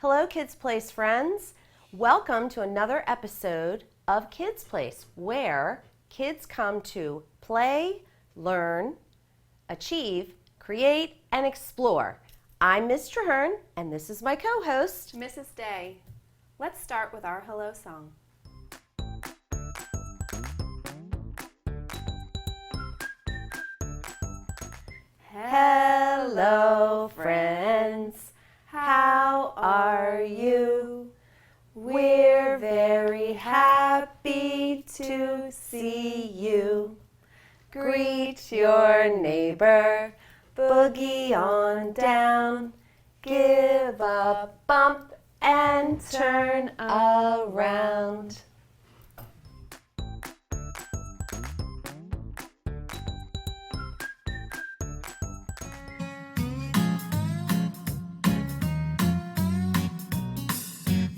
Hello, Kids Place friends. Welcome to another episode of Kids Place, where kids come to play, learn, achieve, create, and explore. I'm Ms. Traherne, and this is my co-host, Mrs. Day. Let's start with our hello song. Hello, friends. How are you? We're very happy to see you. Greet your neighbor, boogie on down, give a bump and turn around.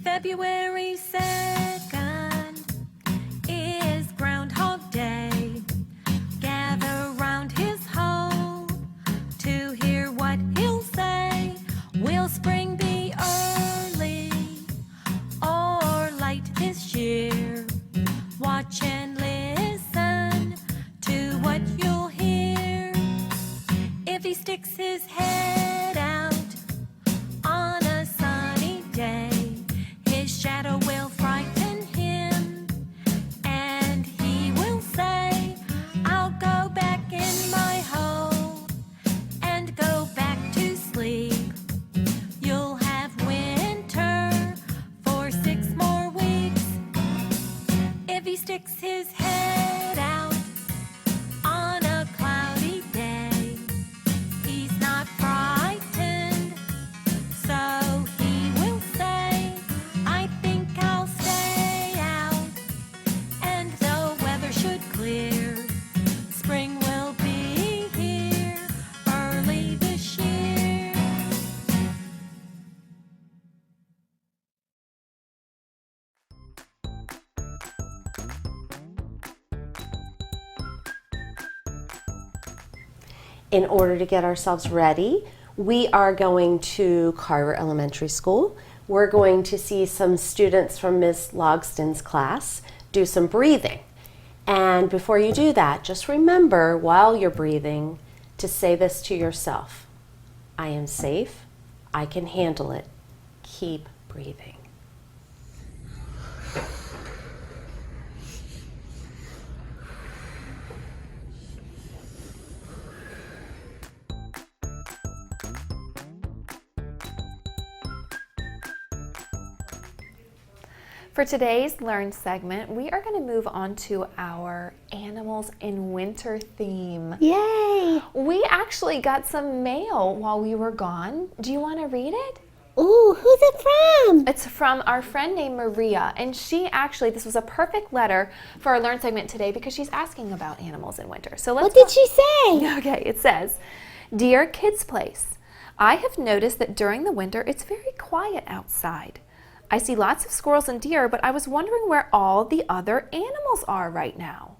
February 2nd is Groundhog Day. Gather round his home to hear what he'll say. Will spring be early or late this year? Watch and listen to what you'll hear. If he sticks his head out on a sunny day, his shadow will frighten him, and he will say, I'll go back in my hole and go back to sleep. You'll have winter for 6 more weeks. If he sticks his head out on a cloudy day, he's not frightened, so he will say, I think I'll stay out, and the weather should clear. Spring will be here early this year. In order to get ourselves ready, we are going to Carver Elementary School. We're going to see some students from Ms. Logston's class do some breathing. And before you do that, just remember while you're breathing to say this to yourself. I am safe. I can handle it. Keep breathing. For today's Learn segment, we are going to move on to our Animals in Winter theme. Yay! We actually got some mail while we were gone. Do you want to read it? Ooh, who's it from? It's from our friend named Maria, and this was a perfect letter for our Learn segment today because she's asking about animals in winter. So What did she say? Okay, it says, Dear Kids Place, I have noticed that during the winter it's very quiet outside. I see lots of squirrels and deer, but I was wondering where all the other animals are right now.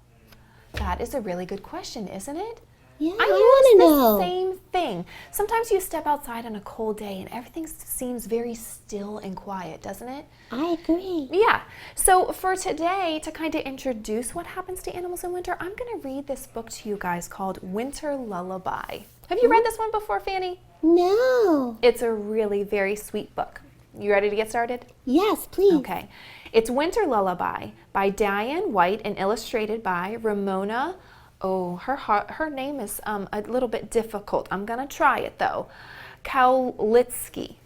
That is a really good question, isn't it? Yeah, I want to use know. the same thing. Sometimes you step outside on a cold day and everything seems very still and quiet, doesn't it? I agree. Yeah. So for today, to kind of introduce what happens to animals in winter, I'm going to read this book to you guys called Winter Lullaby. Have you read this one before, Fanny? No. It's a really very sweet book. You ready to get started? Yes, please. Okay. It's Winter Lullaby by Diane White and illustrated by Ramona. Oh, her name is a little bit difficult. I'm going to try it, though. P.L.A.C.E.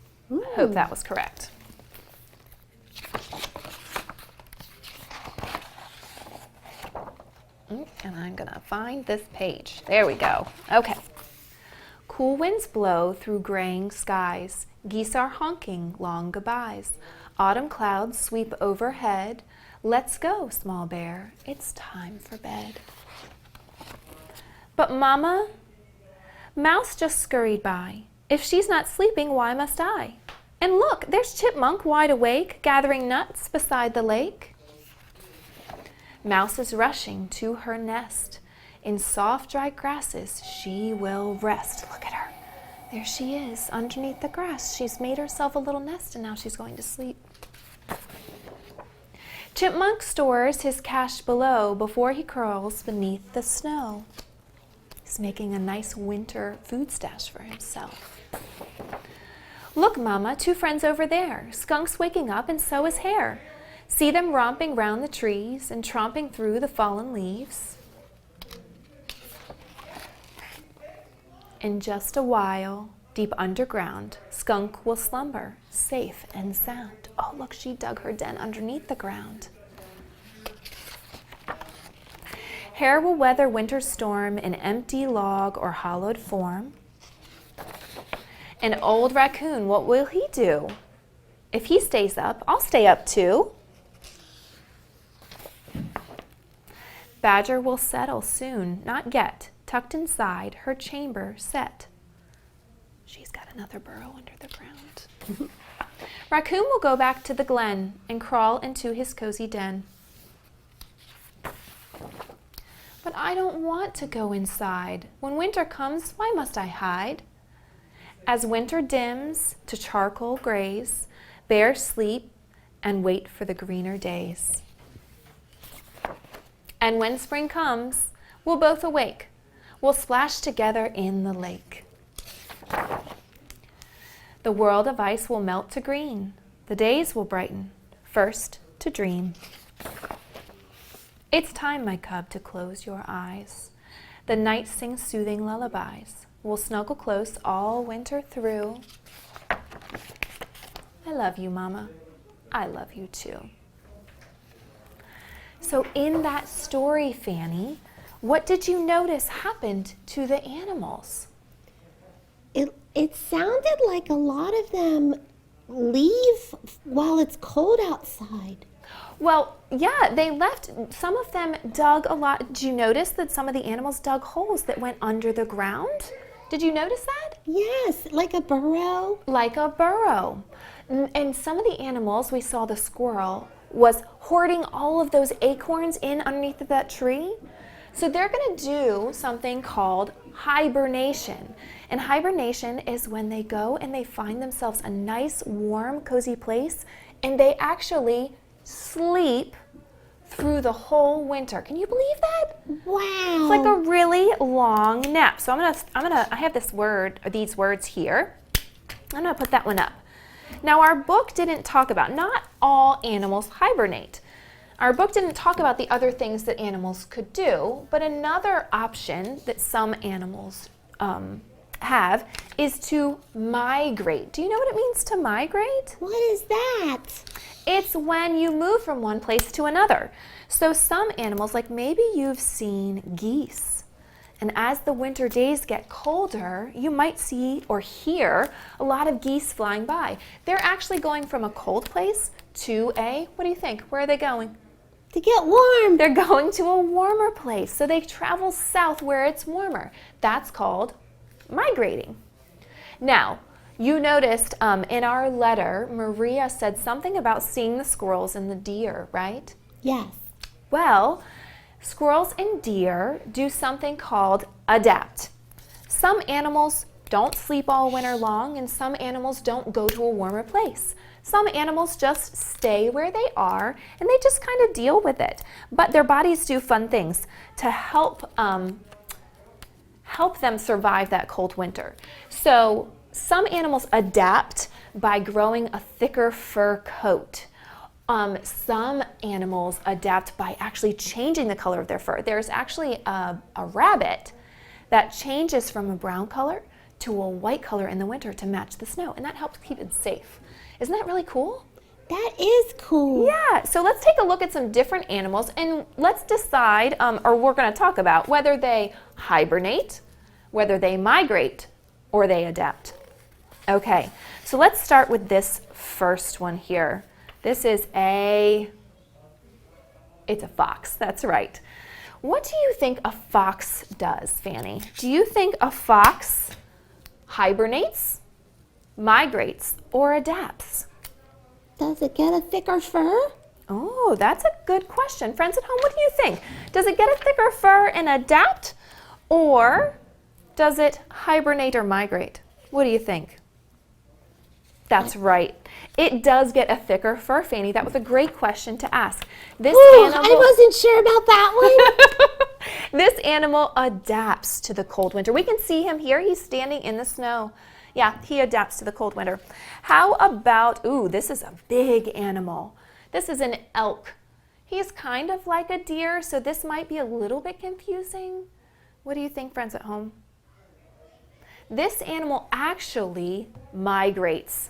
Hope that was correct. And I'm going to find this page. There we go. Okay. Cool winds blow through graying skies. Geese are honking long goodbyes. Autumn clouds sweep overhead. Let's go, small bear. It's time for bed. But Mama, Mouse just scurried by. If she's not sleeping, why must I? And look, there's Chipmunk wide awake, gathering nuts beside the lake. Mouse is rushing to her nest. In soft, dry grasses she will rest. Look at her. There she is, underneath the grass. She's made herself a little nest and now she's going to sleep. Chipmunk stores his cache below before he curls beneath the snow. He's making a nice winter food stash for himself. Look, Mama, 2 friends over there. Skunk's waking up and so is Hare. See them romping round the trees and tromping through the fallen leaves. In just a while, deep underground, Skunk will slumber, safe and sound. Oh, look, she dug her den underneath the ground. Hare will weather winter's storm in empty log or hollowed form. An old raccoon, what will he do? If he stays up, I'll stay up too. Badger will settle soon, not yet, tucked inside her chamber set. She's got another burrow under the ground. Raccoon will go back to the glen and crawl into his cozy den. But I don't want to go inside. When winter comes, why must I hide? As winter dims to charcoal grays, bears sleep and wait for the greener days. And when spring comes, we'll both awake. We'll splash together in the lake. The world of ice will melt to green. The days will brighten, first to dream. It's time, my cub, to close your eyes. The night sings soothing lullabies. We'll snuggle close all winter through. I love you, Mama. I love you too. So in that story, Fanny, what did you notice happened to the animals? It sounded like a lot of them leave while it's cold outside. Well, yeah, they left. Some of them dug a lot. Did you notice that some of the animals dug holes that went under the ground? Did you notice that? Yes, like a burrow. Like a burrow. And some of the animals, we saw the squirrel, was hoarding all of those acorns in underneath of that tree. So they're going to do something called hibernation. And hibernation is when they go and they find themselves a nice, warm, cozy place, and they actually sleep through the whole winter. Can you believe that? Wow. It's like a really long nap. So I have this word, or these words here. I'm gonna put that one up. Now our book didn't talk about, not all animals hibernate. Our book didn't talk about the other things that animals could do, but another option that some animals have is to migrate. Do you know what it means to migrate? What is that? It's when you move from one place to another. So some animals, like maybe you've seen geese, and as the winter days get colder, you might see or hear a lot of geese flying by. They're actually going from a cold place to what do you think? Where are they going? To get warm. They're going to a warmer place. So they travel south where it's warmer. That's called migrating. Now, you noticed in our letter, Maria said something about seeing the squirrels and the deer, right? Yes. Well, squirrels and deer do something called adapt. Some animals don't sleep all winter long, and some animals don't go to a warmer place. Some animals just stay where they are, and they just kind of deal with it. But their bodies do fun things to help them survive that cold winter. So some animals adapt by growing a thicker fur coat. Some animals adapt by actually changing the color of their fur. There's actually a rabbit that changes from a brown color to a white color in the winter to match the snow, and that helps keep it safe. Isn't that really cool? That is cool. Yeah, so let's take a look at some different animals and let's decide, or we're going to talk about whether they hibernate, whether they migrate, or they adapt. Okay, so let's start with this first one here. This is it's a fox, that's right. What do you think a fox does, Fanny? Do you think a fox hibernates, migrates, or adapts? Does it get a thicker fur? Oh, that's a good question. Friends at home, what do you think? Does it get a thicker fur and adapt, or does it hibernate or migrate? What do you think? That's right. It does get a thicker fur, Fanny. That was a great question to ask. This animal, I wasn't sure about that one. this animal adapts to the cold winter. We can see him here. He's standing in the snow. Yeah, he adapts to the cold winter. How about, ooh, this is a big animal. This is an elk. He's kind of like a deer, so this might be a little bit confusing. What do you think, friends at home? This animal actually migrates.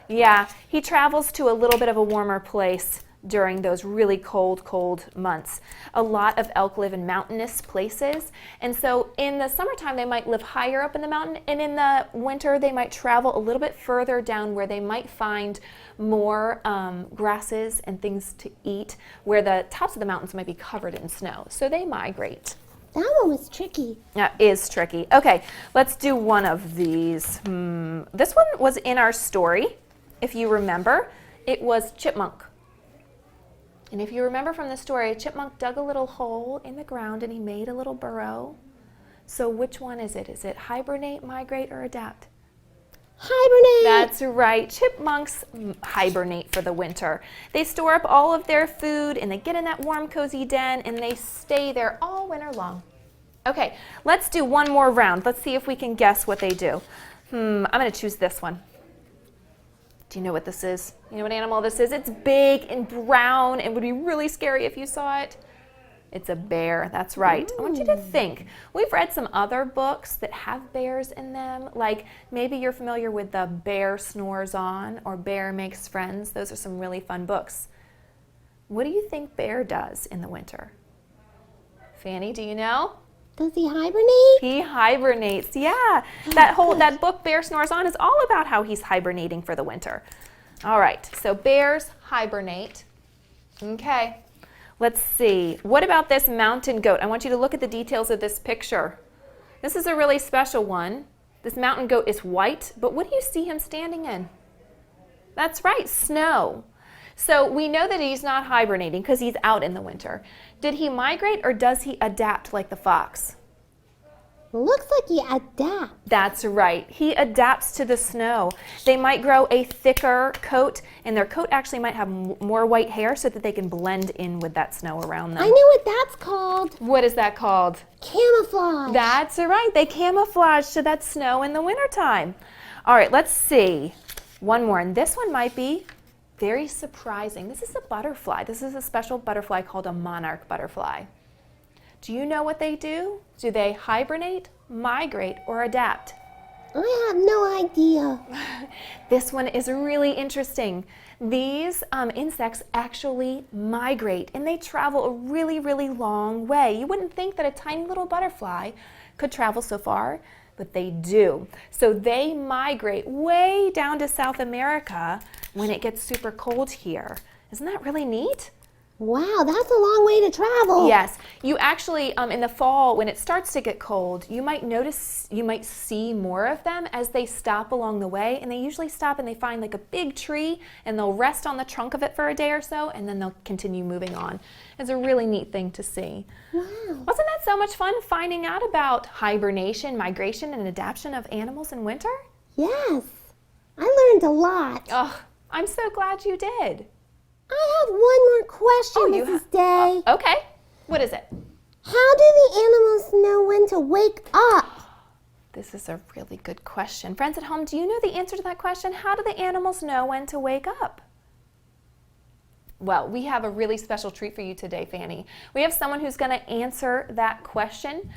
Yeah, he travels to a little bit of a warmer place during those really cold months. A lot of elk live in mountainous places, and so in the summertime they might live higher up in the mountain, and in the winter they might travel a little bit further down where they might find more grasses and things to eat, where the tops of the mountains might be covered in snow. So they migrate. That one was tricky. That is tricky. Okay, let's do one of these. This one was in our story. If you remember, it was chipmunk. And if you remember from the story, chipmunk dug a little hole in the ground and he made a little burrow. So which one is it? Is it hibernate, migrate, or adapt? Hibernate. That's right. Chipmunks hibernate for the winter. They store up all of their food and they get in that warm, cozy den and they stay there all winter long. Okay, let's do one more round. Let's see if we can guess what they do. I'm going to choose this one. Do you know what this is? You know what animal this is? It's big and brown and would be really scary if you saw it. It's a bear, that's right. I want you to think. We've read some other books that have bears in them, like maybe you're familiar with the Bear Snores On or Bear Makes Friends. Those are some really fun books. What do you think bear does in the winter? Fanny, do you know? Does he hibernate? He hibernates, yeah. That book, Bear Snores On, is all about how he's hibernating for the winter. All right, so bears hibernate. Okay, let's see. What about this mountain goat? I want you to look at the details of this picture. This is a really special one. This mountain goat is white, but what do you see him standing in? That's right, snow. So we know that he's not hibernating because he's out in the winter. Did he migrate or does he adapt like the fox? Looks like he adapts. That's right. He adapts to the snow. They might grow a thicker coat, and their coat actually might have more white hair so that they can blend in with that snow around them. I know what that's called. What is that called? Camouflage. That's right. They camouflage to that snow in the wintertime. All right, let's see. One more, and this one might be very surprising. This is a butterfly. This is a special butterfly called a monarch butterfly. Do you know what they do? Do they hibernate, migrate, or adapt? I have no idea. This one is really interesting. These insects actually migrate and they travel a really, really long way. You wouldn't think that a tiny little butterfly could travel so far, but they do. So they migrate way down to South America when it gets super cold here. Isn't that really neat? Wow, that's a long way to travel. Yes, you actually, in the fall, when it starts to get cold, you might see more of them as they stop along the way, and they usually stop and they find like a big tree, and they'll rest on the trunk of it for a day or so, and then they'll continue moving on. It's a really neat thing to see. Wow. Wasn't that so much fun finding out about hibernation, migration, and adaptation of animals in winter? Yes, I learned a lot. Oh, I'm so glad you did. I have one more question, Mrs. Day. Okay, what is it? How do the animals know when to wake up? This is a really good question. Friends at home, do you know the answer to that question? How do the animals know when to wake up? Well, we have a really special treat for you today, Fanny. We have someone who's going to answer that question.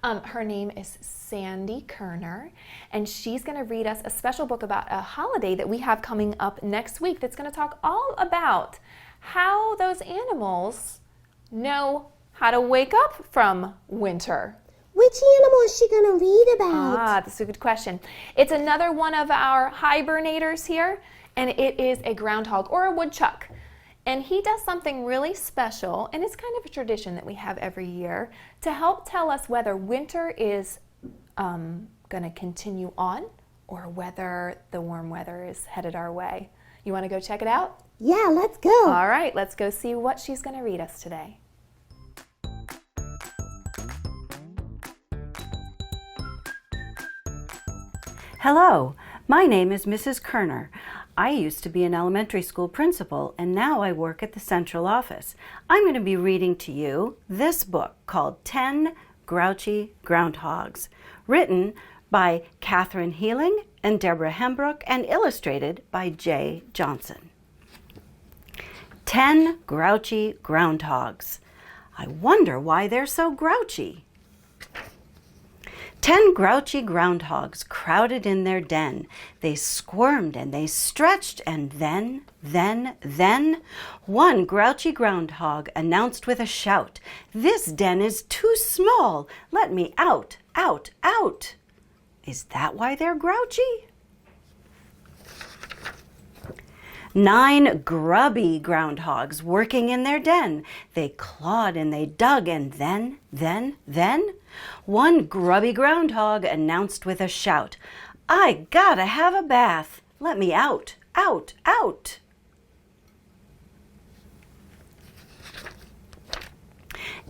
Her name is Sandy Kerner, and she's going to read us a special book about a holiday that we have coming up next week that's going to talk all about how those animals know how to wake up from winter. Which animal is she going to read about? That's a good question. It's another one of our hibernators here, and it is a groundhog or a woodchuck. And he does something really special, and it's kind of a tradition that we have every year to help tell us whether winter is going to continue on or whether the warm weather is headed our way. You want to go check it out? Yeah, let's go. All right, let's go see what she's going to read us today. Hello, my name is Mrs. Kerner. I used to be an elementary school principal and now I work at the central office. I'm going to be reading to you this book called 10 Grouchy Groundhogs, written by Catherine Healing and Deborah Hembrook and illustrated by Jay Johnson. 10 Grouchy Groundhogs. I wonder why they're so grouchy. 10 grouchy groundhogs crowded in their den. They squirmed and they stretched, and then, one grouchy groundhog announced with a shout, "This den is too small. Let me out, out, out." Is that why they're grouchy? 9 grubby groundhogs working in their den. They clawed and they dug, and then, one grubby groundhog announced with a shout, "I gotta have a bath. Let me out, out, out."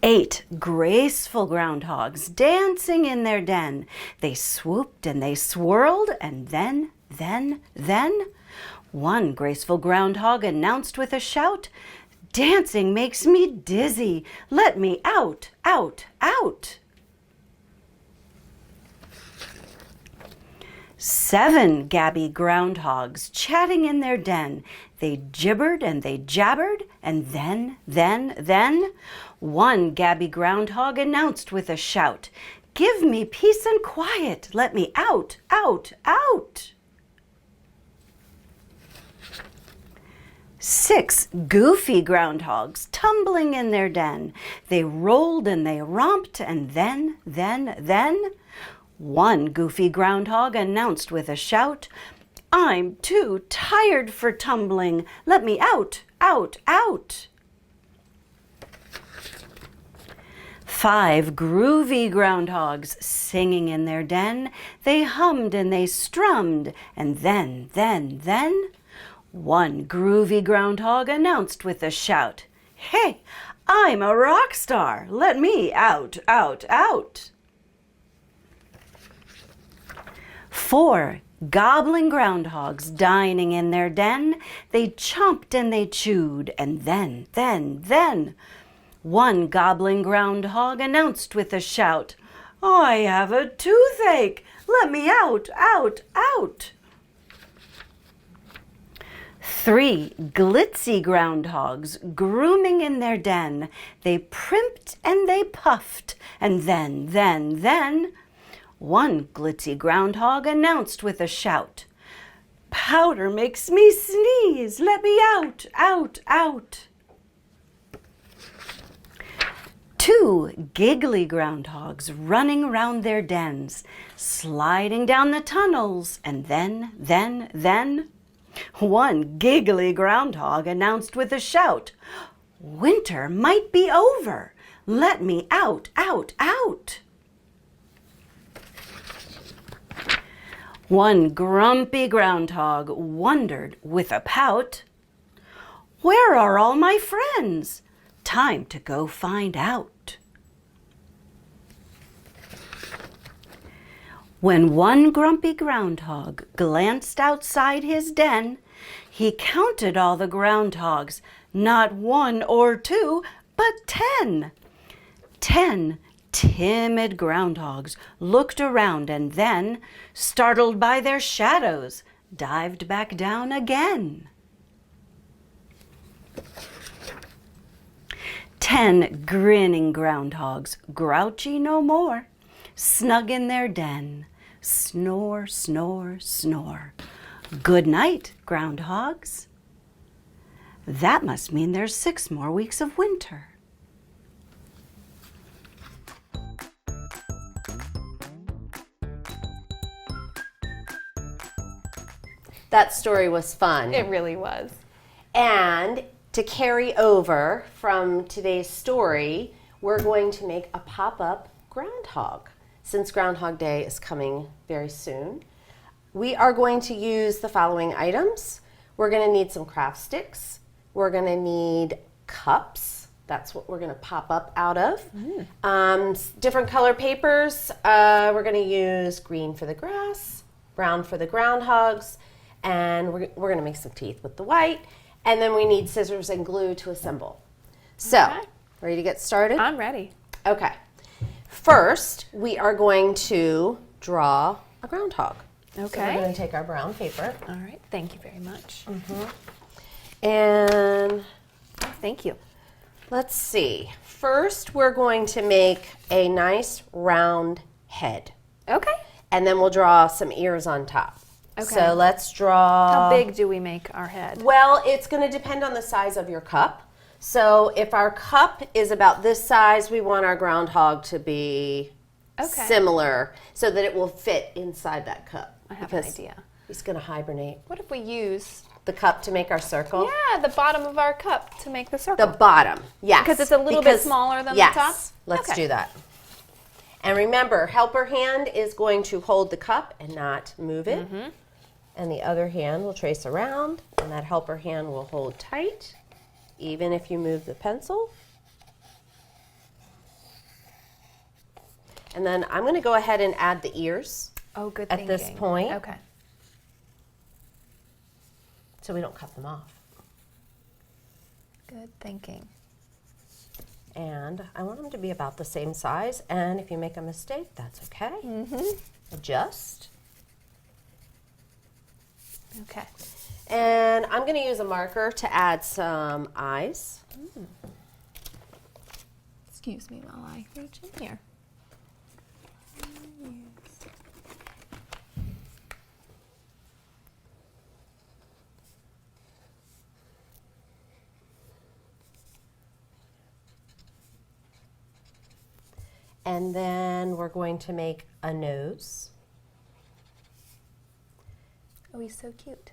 Eight graceful groundhogs dancing in their den. They swooped and they swirled, and then, one graceful groundhog announced with a shout, "Dancing makes me dizzy. Let me out, out, out." 7 gabby groundhogs chatting in their den. They gibbered and they jabbered, and then, one gabby groundhog announced with a shout, "Give me peace and quiet. Let me out, out, out." 6 goofy groundhogs tumbling in their den. They rolled and they romped, and then, one goofy groundhog announced with a shout, "I'm too tired for tumbling. Let me out, out, out." 5 groovy groundhogs singing in their den. They hummed and they strummed, and then, one groovy groundhog announced with a shout, "Hey, I'm a rock star. Let me out, out, out." 4 gobbling groundhogs dining in their den. They chomped and they chewed, and then, one gobbling groundhog announced with a shout, "I have a toothache. Let me out, out, out." 3 glitzy groundhogs grooming in their den. They primped and they puffed, and then, one glitzy groundhog announced with a shout, "Powder makes me sneeze. Let me out, out, out." 2 giggly groundhogs running round their dens, sliding down the tunnels, and then, one giggly groundhog announced with a shout, "Winter might be over. Let me out, out, out." 1 grumpy groundhog wondered with a pout, "Where are all my friends? Time to go find out." When one grumpy groundhog glanced outside his den, he counted all the groundhogs, not 1 or 2, but 10. 10 timid groundhogs looked around and then, startled by their shadows, dived back down again. 10 grinning groundhogs, grouchy no more, snug in their den, snore, snore, snore. Good night, groundhogs. That must mean there's 6 more weeks of winter. That story was fun. It really was. And to carry over from today's story, we're going to make a pop-up groundhog. Since Groundhog Day is coming very soon, we are going to use the following items. We're going to need some craft sticks. We're going to need cups. That's what we're going to pop up out of. Different color papers. We're going to use green for the grass, brown for the groundhogs, and we're going to make some teeth with the white, and then we need scissors and glue to assemble. So, Okay. ready to get started? I'm ready. Okay. First, we are going to draw a groundhog. So Okay. we're going to take our brown paper All right. Thank you very much. and Oh, thank you. let's see. First, we're going to make a nice round head, Okay. and then we'll draw some ears on top. Okay. So let's draw. How big do we make our head? Well, it's going to depend on the size of your cup. So if our cup is about this size, we want our groundhog to be Okay. similar so that it will fit inside that cup. I have an because idea. He's going to hibernate. What if we use, The cup to make our circle? yeah, the bottom of our cup to make the circle? The bottom, yes. Because it's a little bit smaller than the yes, top? Let's Okay. do that. And remember, helper hand is going to hold the cup and not move it. And the other hand will trace around, and that helper hand will hold tight, even if you move the pencil. And then I'm going to go ahead and add the ears Oh, good at thinking. this point. Okay. so we don't cut them off. Good thinking. And I want them to be about the same size, and if you make a mistake, that's okay. Adjust. Okay. And I'm going to use a marker to add some eyes. Excuse me while I reach in here. And then we're going to make a nose. Oh, he's so cute.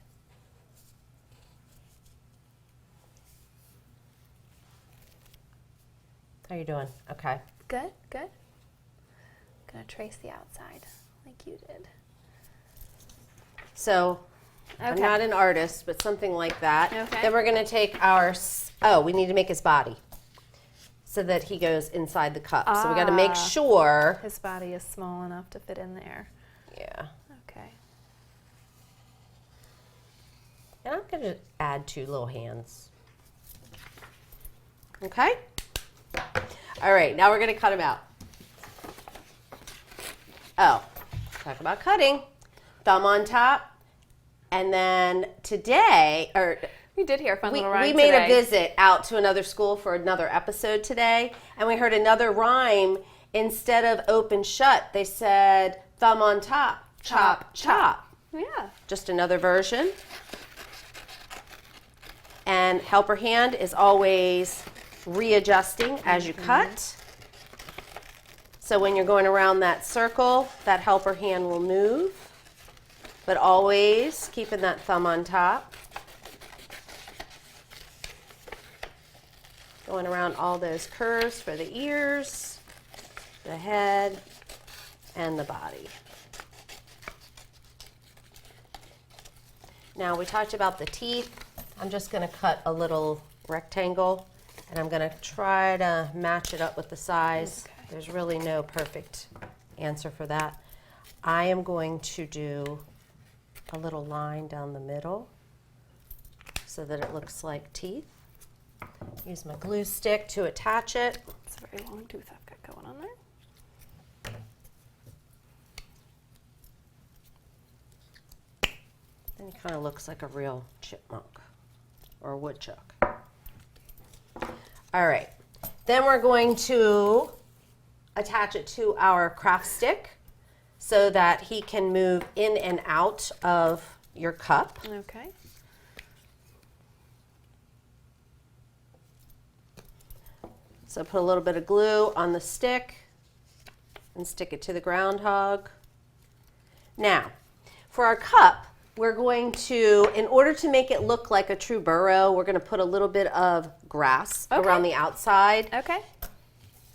How you doing? Okay. Good, good. Gonna trace the outside like you did. So I'm Okay. not an artist, but something like that. Okay. Then we're going to take our, oh, we need to make his body so that he goes inside the cup. So we got to make Ah. sure. His body is small enough to fit in there. Yeah. Okay. And I'm going to add 2 little hands. Okay? All right, now we're going to cut him out. Oh, talk about cutting. Thumb on top. And then today, or We did hear a fun little rhyme we made today. a visit out to another school for another episode today, and we heard another rhyme. Instead of open shut, they said thumb on top, chop, chop. Yeah. Just another version. And helper hand is always readjusting as you cut. So when you're going around that circle, that helper hand will move, but always keeping that thumb on top. Going around all those curves for the ears, the head, and the body. Now we talked about the teeth. I'm just going to cut a little rectangle, and I'm going to try to match it up with the size. Okay. There's really no perfect answer for that. I am going to do a little line down the middle so that it looks like teeth. Use my glue stick to attach it. It's a very long tooth I've got going on there. Then he kind of looks like a real chipmunk or a woodchuck. All right. Then we're going to attach it to our craft stick so that he can move in and out of your cup. Okay. So put a little bit of glue on the stick and stick it to the groundhog. Now, for our cup, we're going to, in order to make it look like a true burrow, we're going to put a little bit of grass Okay. around the outside. Okay.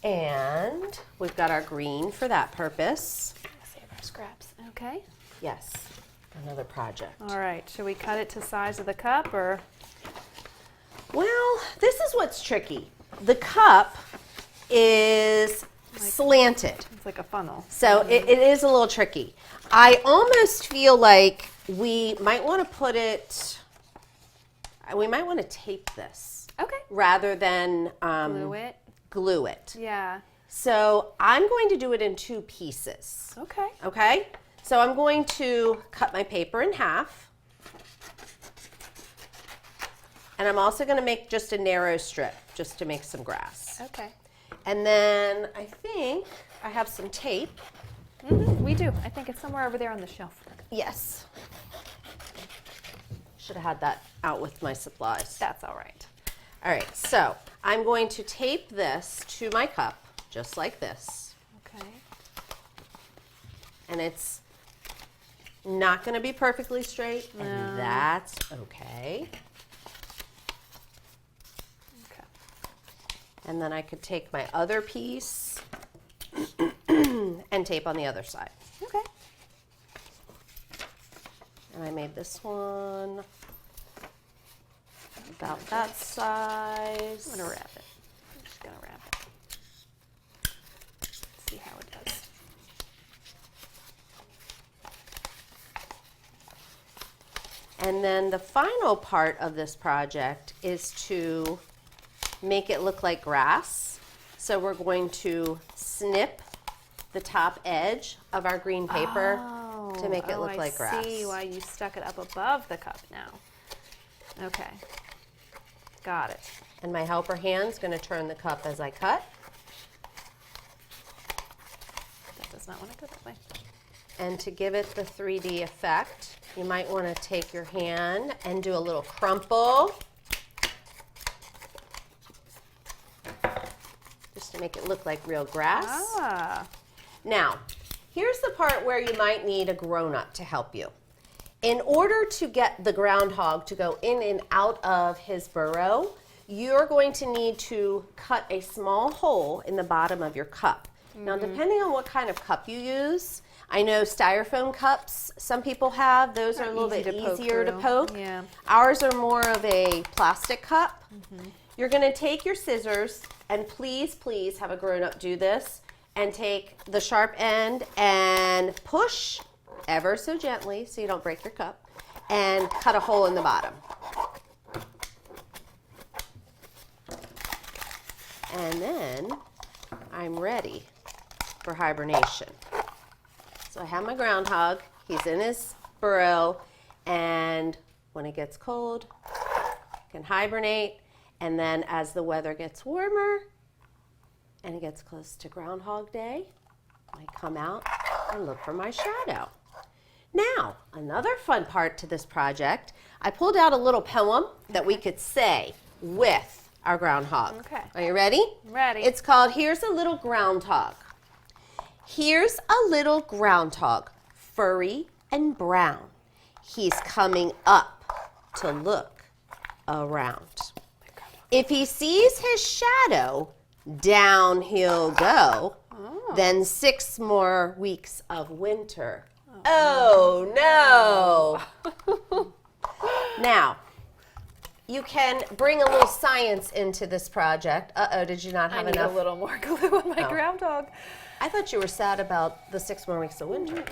And we've got our green for that purpose. Save our scraps. Okay. Yes, another project. All right. Should we cut it to size of the cup or? Well, this is what's tricky. The cup is slanted. It's like a funnel. So it is a little tricky. I almost feel like we might want to we might want to tape this Okay. rather than Glue it. glue it. Yeah. So I'm going to do it in 2 pieces. Okay. Okay? So I'm going to cut my paper in half. And I'm also going to make just a narrow strip just to make some grass. Okay. And then I think I have some tape. We do. I think it's somewhere over there on the shelf. Yes. Should have had that out with my supplies. That's all right. All right, so I'm going to tape this to my cup, just like this. Okay. And it's not going to be perfectly straight, and that's okay. Okay. And then I could take my other piece and tape on the other side. Okay. And I made this one about that size. I'm gonna wrap it. I'm just gonna wrap it. See how it does. And then the final part of this project is to make it look like grass. So we're going to snip the top edge of our green paper to make it look like grass. I see why you stuck it up above the cup now. Okay. Got it. And my helper hand's going to turn the cup as I cut. That does not want to go that way. And to give it the 3D effect, you might want to take your hand and do a little crumple. Just to make it look like real grass. Ah. Now, here's the part where you might need a grown-up to help you. In order to get the groundhog to go in and out of his burrow, you're going to need to cut a small hole in the bottom of your cup. Now, depending on what kind of cup you use, I know styrofoam cups some people have. Those are a little bit easier to poke. Yeah. Ours are more of a plastic cup. You're going to take your scissors, and please, please have a grown-up do this, and take the sharp end and push ever so gently so you don't break your cup, and cut a hole in the bottom. And then I'm ready for hibernation. So I have my groundhog, he's in his burrow, and when it gets cold, he can hibernate, and then as the weather gets warmer and it gets close to Groundhog Day, I come out and look for my shadow. Now, another fun part to this project, I pulled out a little poem that we could say with our groundhog. Okay. Are you ready? Ready. It's called Here's a Little Groundhog. Here's a little groundhog, furry and brown. He's coming up to look around. If he sees his shadow, down he'll go. Then 6 more weeks of winter. Oh no! Now, you can bring a little science into this project. Uh-oh, did you not have I need enough? a little more glue on my groundhog. I thought you were sad about the 6 more weeks of winter.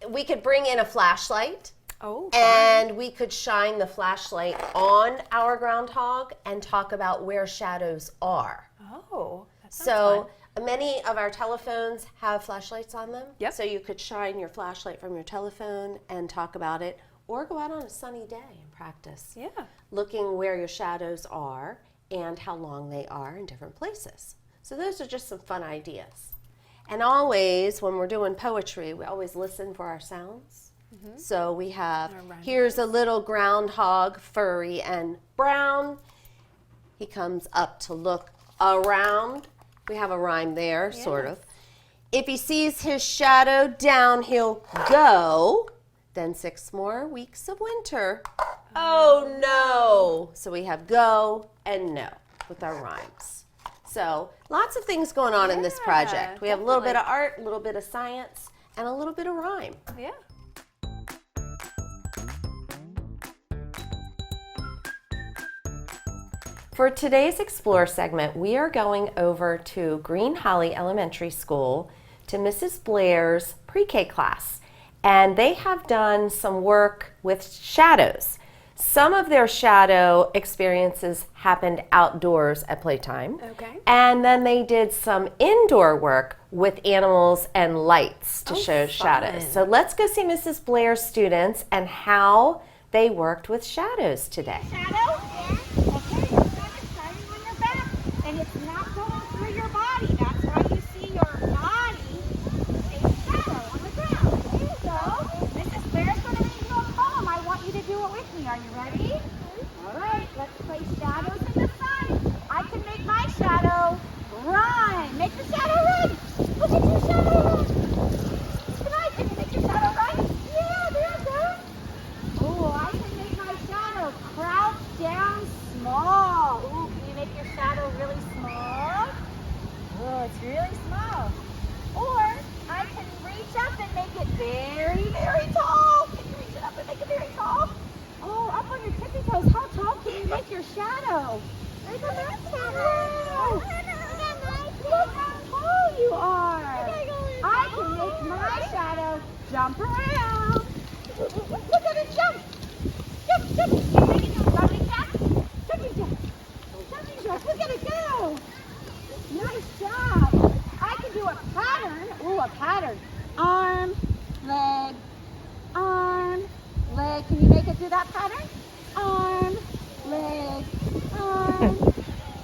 We could bring in a flashlight. Oh, And we could shine the flashlight on our groundhog and talk about where shadows are. Oh, that sounds So fun. many of our telephones have flashlights on them. Yep. So you could shine your flashlight from your telephone and talk about it, or go out on a sunny day and practice. Yeah. Looking where your shadows are and how long they are in different places. So those are just some fun ideas. And always, when we're doing poetry, we always listen for our sounds. So we have, Our rhyme. here's a little groundhog, furry and brown. He comes up to look around. We have a rhyme there, sort of. If he sees his shadow, down he'll go. Then 6 more weeks of winter. Oh no! So we have go and no with our rhymes. So lots of things going on in this project. We have a little bit of art, a little bit of science, and a little bit of rhyme. Yeah. For today's Explore segment, we are going over to Green Holly Elementary School to Mrs. Blair's pre-K class. And they have done some work with shadows. Some of their shadow experiences happened outdoors at playtime. Okay. And then they did some indoor work with animals and lights to show shadows. So let's go see Mrs. Blair's students and how they worked with shadows today. Shadow? Okay, your sun is shining on your back, and it's not going through your body. That's why you see your body in shadow on the ground. Here you go. Mrs. Blair's going to read you a poem. I want you to do it with me. Are you ready? All right, let's play shadows in the sun. I can make my shadow run. Make the shadow run. Look at your shadow run. Tonight, can you make your shadow run? Yeah, there it goes. Oh, I can make my shadow crouch down small. Ooh, can you make your shadow really small? Oh, it's really small. Or I can reach up and make it very, very tall. Can you reach it up and make it very tall? Oh, up on your tippy toes. How tall can you make your shadow? Look at that shadow. Look how tall you are. I can make my shadow jump around. Look at it jump! Jump, jump! Can you make it do jumping jack? Jumping jack! Jumping jack! Look at it go! Nice job! I can do a pattern. Ooh, a pattern. Arm, leg, arm, leg. Can you make it do that pattern? Arm, leg, arm.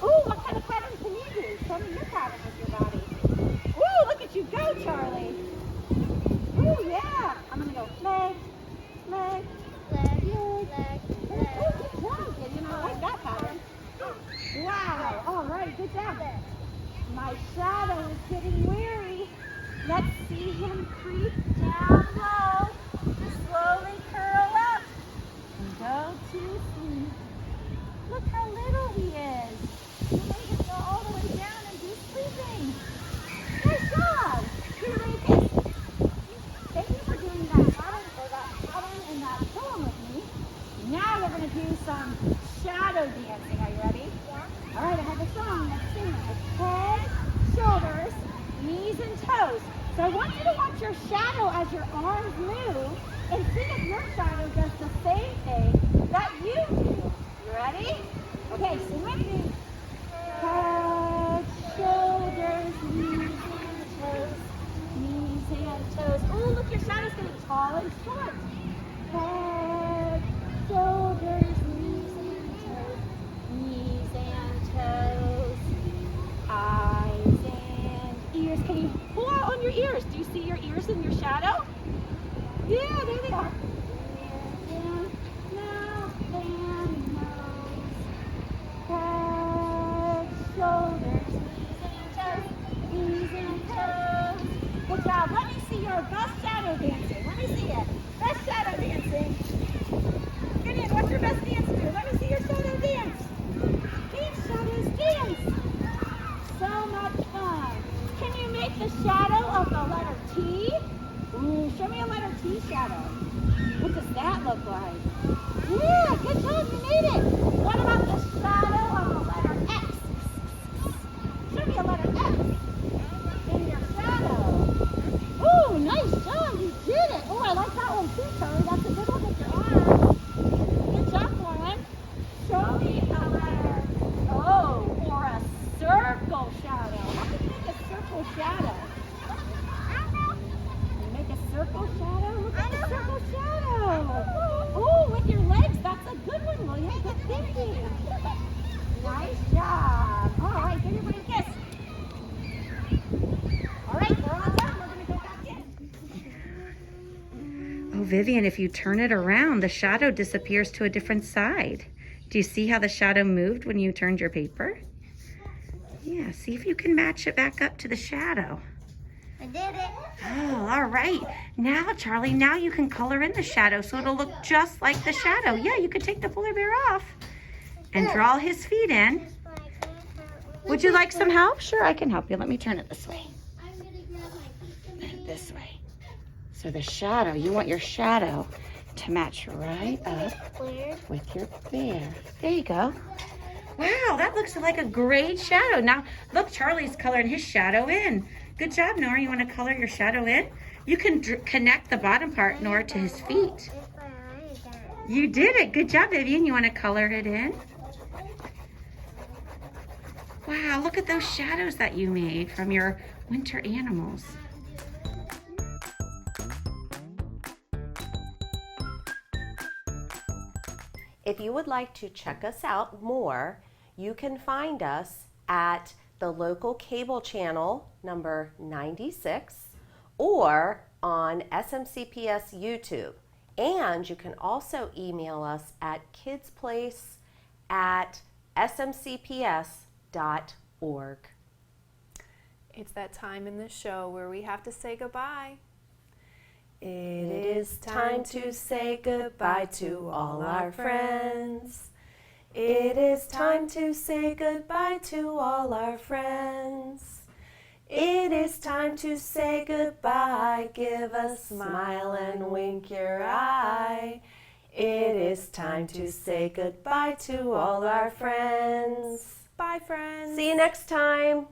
Ooh, what kind of pattern can you do? Show me your pattern with your body. Ooh, look at you go, Charlie. Ooh, yeah. I'm going to go leg, leg, leg, leg. Oh, good job, Gideon. I like that pattern. Wow. All right, good job. My shadow is getting weary. Let's see him creep down low. Slowly curl up and go to sleep. Look how little he is. He made him go all the way down and be sleeping. Nice job. Here, Lucas. Thank you for doing that pattern and that poem with me. Now we're going to do some shadow dancing. Are you ready? Yeah. All right, I have a song. Let's sing it. It's head, shoulders, knees, and toes. So I want you to watch your shadow as your arms move and see if your shadow does the same thing that you do. You ready? Okay, sing with me. Head, shoulders, knees, and toes. Knees and toes. Oh, look, your shadow's getting tall and short. Head, shoulders, knees and toes. Knees and toes. Eyes and ears. Can you pull out on your ears? Do you see your ears in your shadow? Yeah, there they are. And mouth and nose. Head, shoulders, knees and toes. Good job. Let me see your best shadow dancing. Let me see it. Best shadow dancing. Gideon, what's your best dance do? Let me see your shadow dance. Dance, shadows, dance. So much fun. Can you make the shadow of the letter T? Ooh, show me a letter T shadow. What does that look like? Yeah, good job, you made it. What about the shadow of the letter X? Show me a letter X in your shadow. Ooh, nice job, you did it. Oh, I like that one too, Charlie. That's a good one with your arms. Good job, Lauren. Show me a letter O or a circle shadow. How can you make a circle shadow? Make a circle shadow? Look at the circle shadow. Oh, with your legs. That's a good one, William. Good thinking. Nice job. All right, give everybody a kiss. All right, we're all done. We're going to go back in. Oh, Vivian, if you turn it around, the shadow disappears to a different side. Do you see how the shadow moved when you turned your paper? Yeah, see if you can match it back up to the shadow. I did it. Oh, all right. Now, Charlie, now you can color in the shadow so it'll look just like the shadow. Yeah, you could take the polar bear off and draw his feet in. Would you like some help? Sure, I can help you. Let me turn it this way. And this way. So the shadow, you want your shadow to match right up with your bear. There you go. Wow, that looks like a great shadow. Now, look, Charlie's coloring his shadow in. Good job, Nora. You want to color your shadow in? You can connect the bottom part, Nora, to his feet. You did it. Good job, Vivian. You want to color it in? Wow, look at those shadows that you made from your winter animals. If you would like to check us out more, you can find us at the local cable channel number 96 or on SMCPS YouTube. And you can also email us at kidsplace@smcps.org. It's that time in the show where we have to say goodbye. It is time to say goodbye to all our friends. It is time to say goodbye to all our friends. It is time to say goodbye. Give a smile and wink your eye. It is time to say goodbye to all our friends. Bye, friends. See you next time.